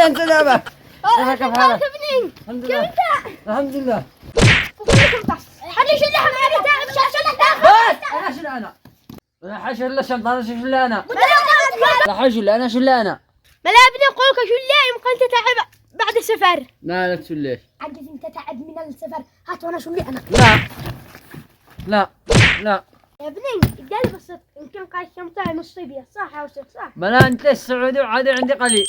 انت لعبة. كيف حالك؟ الحمد لله. كيف انت؟ الحمد لله. حد يشيل لحم على تعب شاشة بس انا شيل انا. انا حشيل الشنطة انا شيل انا. لا حشيل انا شيل انا. ملابني قولك شو اللي يمكن تتعب بعد السفر. لا لا تقول ليش؟ عجز انت تعب من السفر هات وانا شو اللي انا. لا لا لا يا ابني قال بس يمكن قاعد شمطة مصيبة صح او صح. بلا انت السعودي وعادي عندي قليل.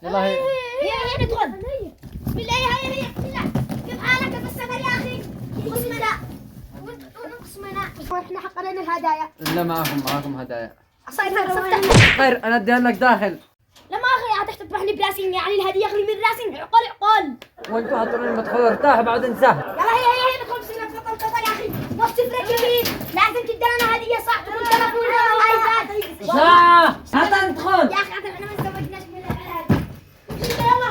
يلا هي ندخل. بالله هي بسم الله. كيف حالك في السفر يا اخي؟ قسمنا ونقسمنا واحنا حقنا الهدايا. لا معاكم هدايا. صاير خير انا اديها لك داخل. لا ما اخي عاد تذبحني براسي يعني الهديه اخلي من راسي عقل. وانتوا حاطين المدخول ارتاح بعدين سهل. يلا هي ندخل بسم الله تفضل يا اخي. ما تفرق كثير لازم تدينا هديه صح تكون تلفون وايباد. صح هات ندخل. يا اخي احنا ما زوجناش من العيال. يلا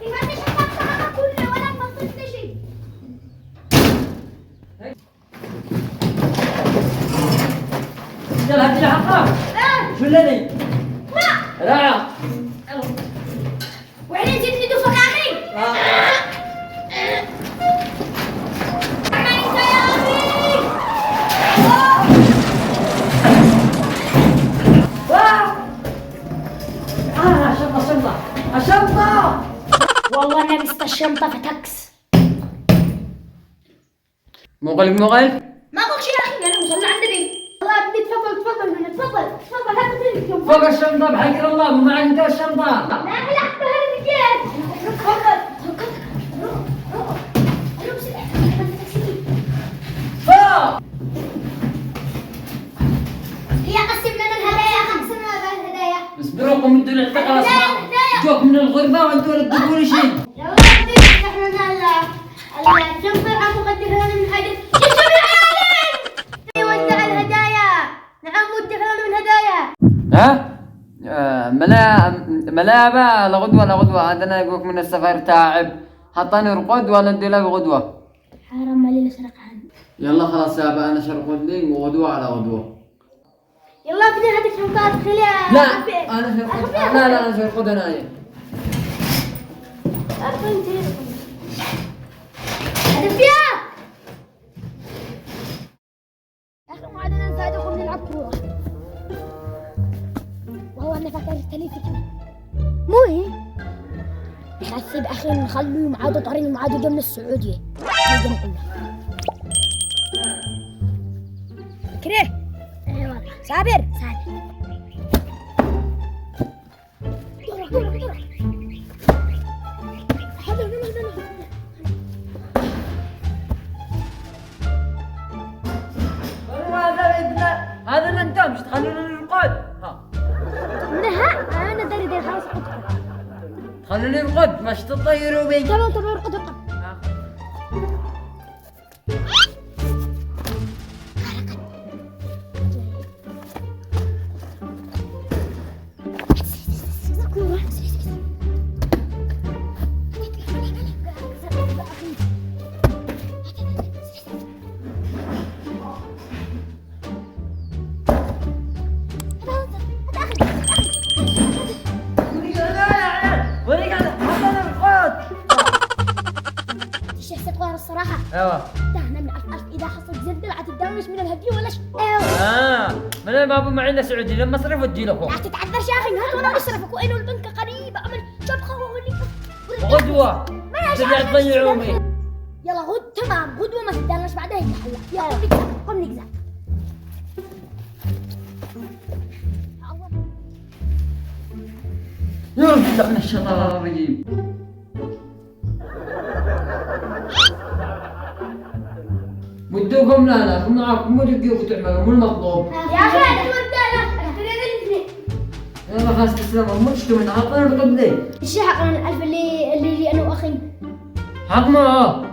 ما فيش حاجه كله ولا ما شيء. يلا هات لي حقها. شو اللي لا وعلي جيت لي دوفك اخي. الشنطة والله انا لبست الشنطه فتكس. مغلق ما اقول شيء يا اخي انا مصلي على النبي. والله يا ابني تفضل هات التلفزيون. فوق الشنطة بحق الله وما عندك الشنطة. لا احبها الرجال. تفضل فوق هي قسم لنا الهدايا قسم لنا الهدايا. اصبروكم انتوا اللي خلاص جوك من الغربة وانتوا اللي تقولوا لي شيء. يلا ابني احنا الجنبر عم مقدر لنا من حاجه. يا عيالين يوزع الهدايا. نعم ودي لنا من هدايا. ها؟ ملابة لغدوة عندنا يقولك من السفر تعب حطاني رقد ولا ندي لك غدوة. حرام علي سرق عني. يلا خلاص يا ابا انا شرقد لي وغدوة على غدوة. يلا ابني هذه شنطات خليها. لا انا شرقد لا انا شرقد انا هذا فيها. يا اخي ما عاد ننسى ندخل نلعب كورة. والله انا فاكر التليفون مو هي. حسيب اخي نخليهم عادوا طارين عادوا جو من السعودية. نجي نقول فكره. اي والله صابر. دورك. هذا اللي انت مش تخلونا نرقد. ها منها انا داري خلاص حطك. خلوني نرقد مش تطيروا بي. تمام ارقد. الصراحة ايوه احنا من ألف إذا حصل زلزال حتتدمش من الهدية ولا شيء. من الباب ما عندنا سعودي لما اصرف ودي لكم. لا تتعذرش يا أخي هات ولا نصرفك وإنه البنك قريب أعمل شبخة وأوليك غدوة تبي تضيعوني. يلا تمام غدوة ما تدلناش بعدها يلا يلا قم نقزع. يا رب من الشيطان الرجيم. ودوكم لا معكم مو تبقوا تعملوا مو المطلوب. يا أخي هذا ودانا يلا خلاص تسلموا مو تشتوا من عطنا نرقد لي. ايش حقنا الألف اللي أنا وأخي. حق ما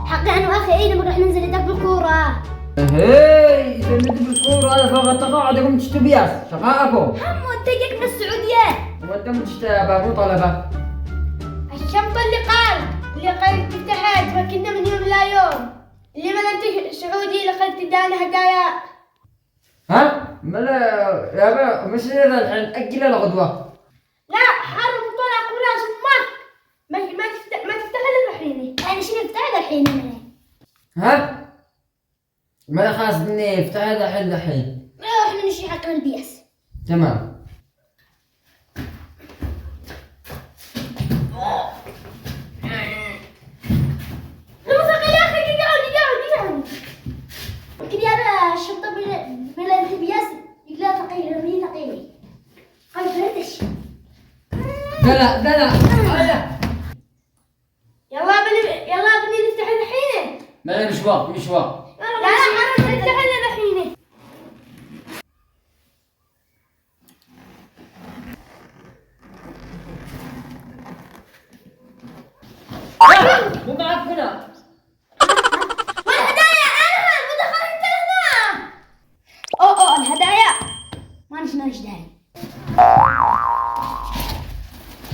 حقي أنا وأخي إيه نبغى ننزل ندق بالكورة. هي إذا ندق بالكورة هذا فوق التقاعدكم تشتوا بياس شقائكم. حمو أنت جاك من السعودية. وأنتم تشتوا مو طلبة. الشنطة اللي قال تفتحت وكنا من يوم لا يوم. اللي ما انت سعودي لقد تدانا هدايا. ها؟ ملا يابا مش هذا الحين أجل الغدوة. لا حرم طلع وراس امك. ما تستغل الحين. انا شنو بتاع الحين؟ ها؟ ما خلاص مني افتح هذا الحين. لا احنا نشي حق البيس. تمام. الشنطة بلا انتبياس يقلا ثقيل رمي ثقيلي قال فرتش دلع يلا بني نفتح الحين ما مش وقت لا نفتح الحين مو معك هنا. الهدايا ما نشناش داعي.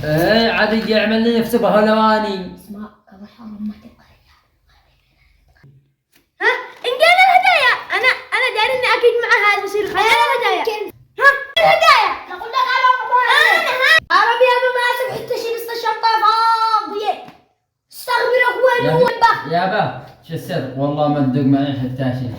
ايه عاد يعمل لي نفسه بهلواني. اسمع ابو حرام ما تبغى. ها ان قال الهدايا انا داري اني اكيد مع هذا بصير خلينا الهدايا. ها الهدايا اقول لك عربي ابو ماسك حتى شي بس الشنطه فاضيه. استغفر اخوان هو البخ يابا شو السر والله ما تدق معي حتى شيء.